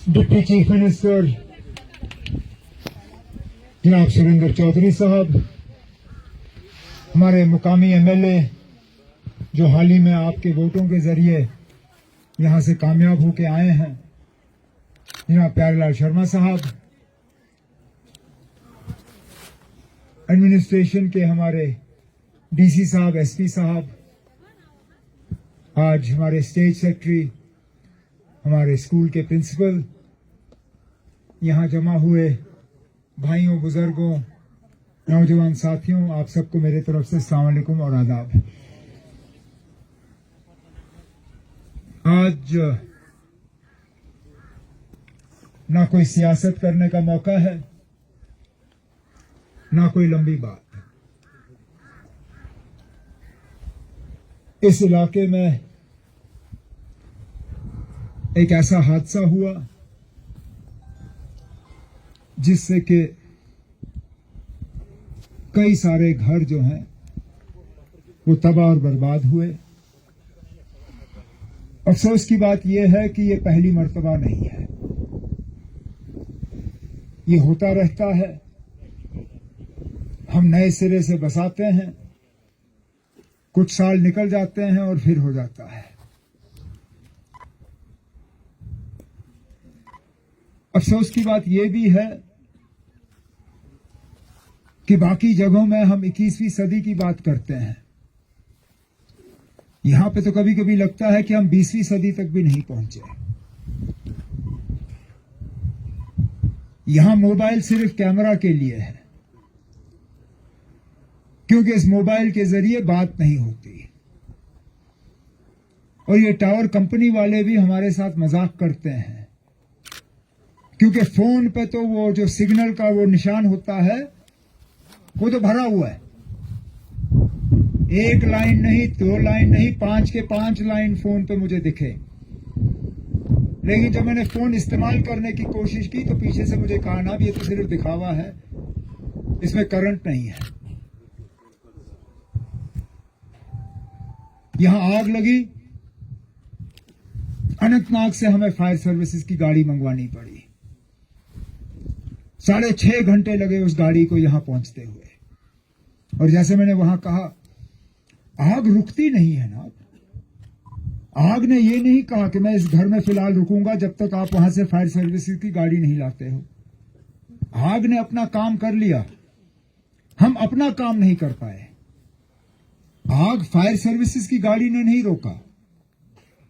Deputy chief minister जनाब सुरेंद्र चौधरी साहब, हमारे मुकामी एमएलए जो हाल ही में आपके वोटों के जरिए यहां से कामयाब होके आए हैं, जनाब प्यारेलाल शर्मा साहब, एडमिनिस्ट्रेशन के हमारे डीसी साहब, एसपी साहब, आज हमारे स्टेट सेक्रेटरी, हमारे स्कूल के प्रिंसिपल, यहां जमा हुए भाइयों, बुजुर्गों, नौजवान साथियों, आप सबको मेरे तरफ से अस्सलाम वालेकुम और आदाब। आज ना कोई सियासत करने का मौका है, ना कोई लंबी बात। इस इलाके में एक ऐसा हादसा हुआ जिससे कि कई सारे घर जो हैं वो तबाह और बर्बाद हुए। अफसोस की बात यह है कि ये पहली मर्तबा नहीं है, ये होता रहता है। हम नए सिरे से बसाते हैं, कुछ साल निकल जाते हैं और फिर हो जाता है। अफसोस की बात यह भी है कि बाकी जगहों में हम 21वीं सदी की बात करते हैं, यहां पे तो कभी कभी लगता है कि हम 20वीं सदी तक भी नहीं पहुंचे। यहां मोबाइल सिर्फ कैमरा के लिए है, क्योंकि इस मोबाइल के जरिए बात नहीं होती। और ये टावर कंपनी वाले भी हमारे साथ मजाक करते हैं, क्योंकि फोन पे तो वो जो सिग्नल का वो निशान होता है वो तो भरा हुआ है। एक लाइन नहीं, 2 लाइन नहीं, 5 के 5 लाइन फोन पे मुझे दिखे। लेकिन जब मैंने फोन इस्तेमाल करने की कोशिश की तो पीछे से मुझे कहा, ना, ये तो सिर्फ दिखावा है, इसमें करंट नहीं है। यहां आग लगी, अनंतनाग से हमें फायर सर्विसेज की गाड़ी मंगवानी पड़ी। 6.5 घंटे लगे उस गाड़ी को यहां पहुंचते हुए। और जैसे मैंने वहां कहा, आग रुकती नहीं है ना। आग ने ये नहीं कहा कि मैं इस घर में फिलहाल रुकूंगा जब तक आप वहां से फायर सर्विसेज की गाड़ी नहीं लाते हो। आग ने अपना काम कर लिया, हम अपना काम नहीं कर पाए। आग फायर सर्विसेज की गाड़ी ने नहीं रोका,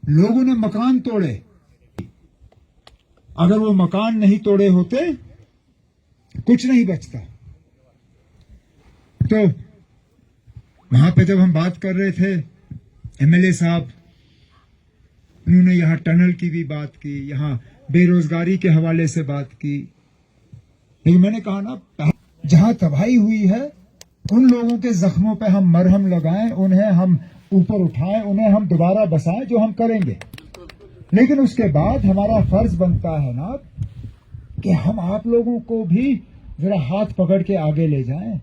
लोगों ने मकान तोड़े। अगर वो मकान नहीं तोड़े होते कुछ नहीं बचता। तो वहां पे जब हम बात कर रहे थे, एमएलए साहब, उन्होंने यहां टनल की भी बात की, यहां बेरोजगारी के हवाले से बात की। लेकिन मैंने कहा ना, जहां तबाही हुई है उन लोगों के जख्मों पे हम मरहम लगाएं, उन्हें हम ऊपर उठाएं, उन्हें हम दोबारा बसाएं, जो हम करेंगे। लेकिन उसके बाद हमारा फर्ज बनता है ना कि हम आप लोगों को भी जरा हाथ पकड़ के आगे ले जाएं।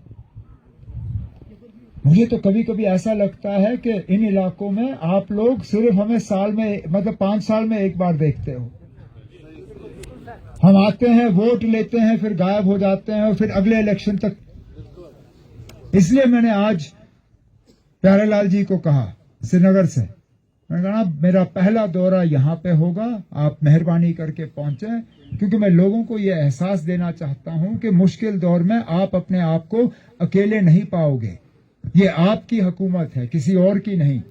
मुझे तो कभी कभी ऐसा लगता है कि इन इलाकों में आप लोग सिर्फ हमें साल में, मतलब 5 साल में एक बार देखते हो। हम आते हैं, वोट लेते हैं, फिर गायब हो जाते हैं और फिर अगले इलेक्शन तक। इसलिए मैंने आज प्यारेलाल जी को कहा श्रीनगर से, मैंने कहा मेरा पहला दौरा यहां पे होगा, आप मेहरबानी करके पहुंचे, क्योंकि मैं लोगों को यह एहसास देना चाहता हूं कि मुश्किल दौर में आप अपने आप को अकेले नहीं पाओगे। ये आपकी हुकूमत है, किसी और की नहीं।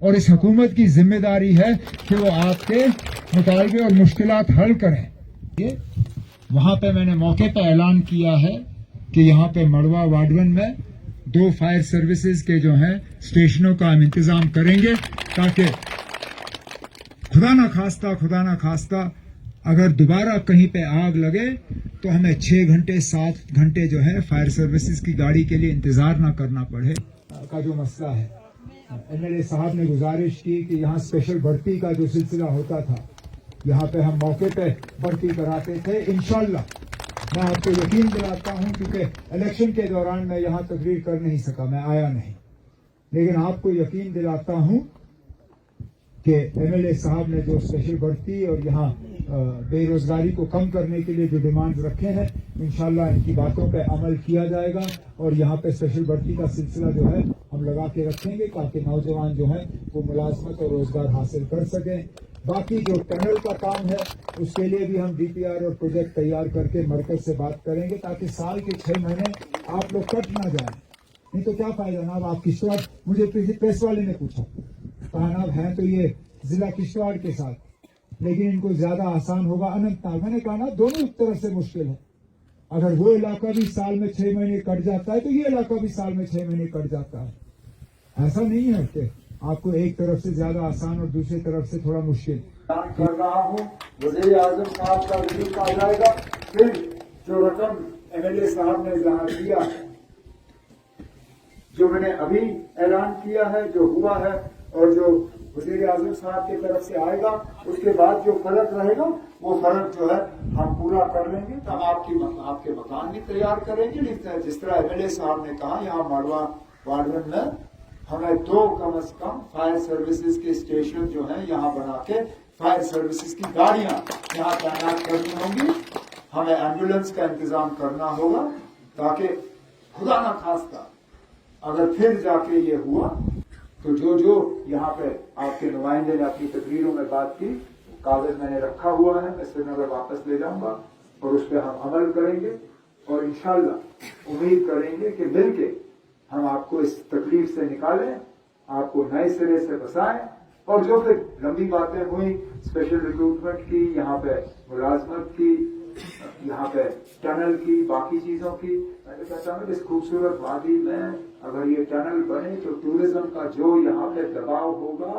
और इस हुकूमत की जिम्मेदारी है कि वो आपके मुतालबे और मुश्किलात हल करें। ये वहां पे मैंने मौके पे ऐलान किया है कि यहाँ पे मड़वा वार्डवन में 2 फायर सर्विसेज के जो हैं स्टेशनों का हम इंतजाम करेंगे, ताकि खुदा ना खास्ता अगर दोबारा कहीं पे आग लगे तो हमें 6 घंटे 7 घंटे जो है फायर सर्विसेज की गाड़ी के लिए इंतजार ना करना पड़े। का जो मसला है, एमएलए साहब ने गुजारिश की कि यहाँ स्पेशल भर्ती का जो सिलसिला होता था, यहाँ पे हम मौके पे भर्ती कराते थे। इंशाल्लाह मैं आपको यकीन दिलाता हूँ, क्योंकि इलेक्शन के दौरान मैं यहाँ तकरीर कर नहीं सका, मैं आया नहीं, लेकिन आपको यकीन दिलाता हूँ कि एमएलए साहब ने जो स्पेशल भर्ती और यहाँ बेरोजगारी को कम करने के लिए जो डिमांड रखे हैं, इंशाल्लाह इनकी बातों पे अमल किया जाएगा और यहाँ पे स्पेशल भर्ती का सिलसिला जो है हम लगा के रखेंगे ताकि नौजवान जो है वो मुलाजमत और रोजगार हासिल कर सकें। बाकी जो टनल का काम है उसके लिए भी हम डीपीआर और प्रोजेक्ट तैयार करके मरकज से बात करेंगे ताकि साल के 6 महीने आप लोग कट ना जाए। नहीं तो क्या फायदा ना। आप किश्तवाड़, मुझे प्रेस वाले ने पूछा, कहा ना है तो ये जिला किश्तवाड़ के साथ, लेकिन इनको ज्यादा आसान होगा अनंतनाग। मैंने कहा ना दोनों एक तरफ से मुश्किल है। अगर वो इलाका भी साल में 6 महीने कट जाता है तो ये इलाका भी साल में 6 महीने कट जाता है। ऐसा नहीं है कि आपको एक तरफ से ज्यादा आसान और दूसरी तरफ से थोड़ा मुश्किल। कर रहा हूँ वज़ीर आज़म साहब का रिव्यू आ जाएगा, फिर जो रकम एमएलए साहब ने जहाँ दिया, जो मैंने अभी ऐलान किया है, जो हुआ है और जो वज़ीर आज़म साहब की तरफ से आएगा, उसके बाद जो फर्क रहेगा वो फर्क जो है हम पूरा कर लेंगे। तो हम आपके मकान भी तैयार करेंगे। जिस तरह एमएलए साहब ने कहा, यहाँ माड़वा वार्डन में हमें 2 कम से कम फायर सर्विसेज के स्टेशन जो है यहाँ बना के फायर सर्विसेज की गाड़ियां यहाँ तैनात करनी होंगी। हमें एम्बुलेंस का इंतजाम करना होगा ताकि खुदा ना खास्ता अगर फिर जाके ये हुआ तो जो यहाँ पे आपके नुमाइंदे ने अपनी तकरीरों में बात की, कागज मैंने रखा हुआ है, मैं श्रीनगर वापस ले जाऊंगा और उस पर हम अमल करेंगे और इंशाल्लाह उम्मीद करेंगे कि मिलके हम आपको इस तकलीफ से निकालें, आपको नए सिरे से बसाएं। और जो फिर लंबी बातें हुई स्पेशल रिक्रूटमेंट की, यहाँ पे मुलाजमत की, यहाँ पे टनल की, बाकी चीजों की, मैं कहता हूँ इस खूबसूरत वादी में अगर ये टनल बने तो टूरिज्म का जो यहाँ पे दबाव होगा,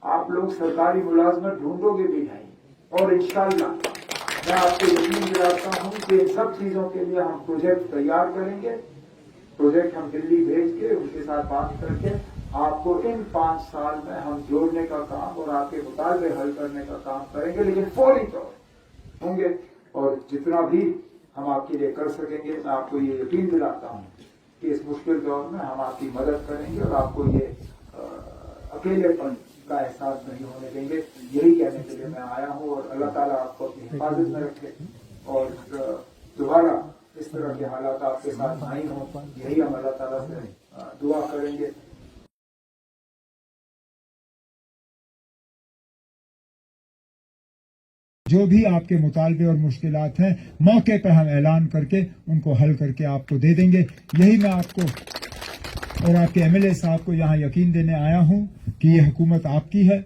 आप लोग सरकारी मुलाजमत ढूंढोगे भी नहीं। और इंशाल्लाह मैं आपको यकीन दिलाता हूँ कि इन सब चीजों के लिए हम प्रोजेक्ट तैयार करेंगे। प्रोजेक्ट हम दिल्ली भेज के उनके साथ बात करके आपको इन 5 साल में हम जोड़ने का काम और आपके मुतालबे हल करने का काम करेंगे, लेकिन फौरी तौर होंगे। और जितना भी हम आपके लिए कर सकेंगे, मैं आपको ये यकीन दिलाता हूँ कि इस मुश्किल दौर में हम आपकी मदद करेंगे और आपको ये अकेलेपन का एहसास नहीं होने देंगे। यही कहने के लिए मैं आया हूँ और अल्लाह ताला आपको अपनी हिफाजत में रखे और दोबारा इस तरह के हालात आपके साथ नहीं हो, यही हम अल्लाह ताला से दुआ करेंगे। जो भी आपके मुतालबे और मुश्किलात हैं, मौके पर हम ऐलान करके उनको हल करके आपको दे देंगे। यही मैं आपको और आपके एमएलए साहब को यहाँ यकीन देने आया हूँ कि ये हुकूमत आपकी है।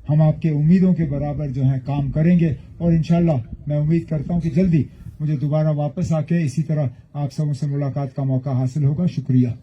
हम आपके उम्मीदों के बराबर जो है काम करेंगे और इंशाल्लाह मैं उम्मीद करता हूँ कि जल्दी मुझे दोबारा वापस आके इसी तरह आप सबों से मुलाकात का मौका हासिल होगा। शुक्रिया।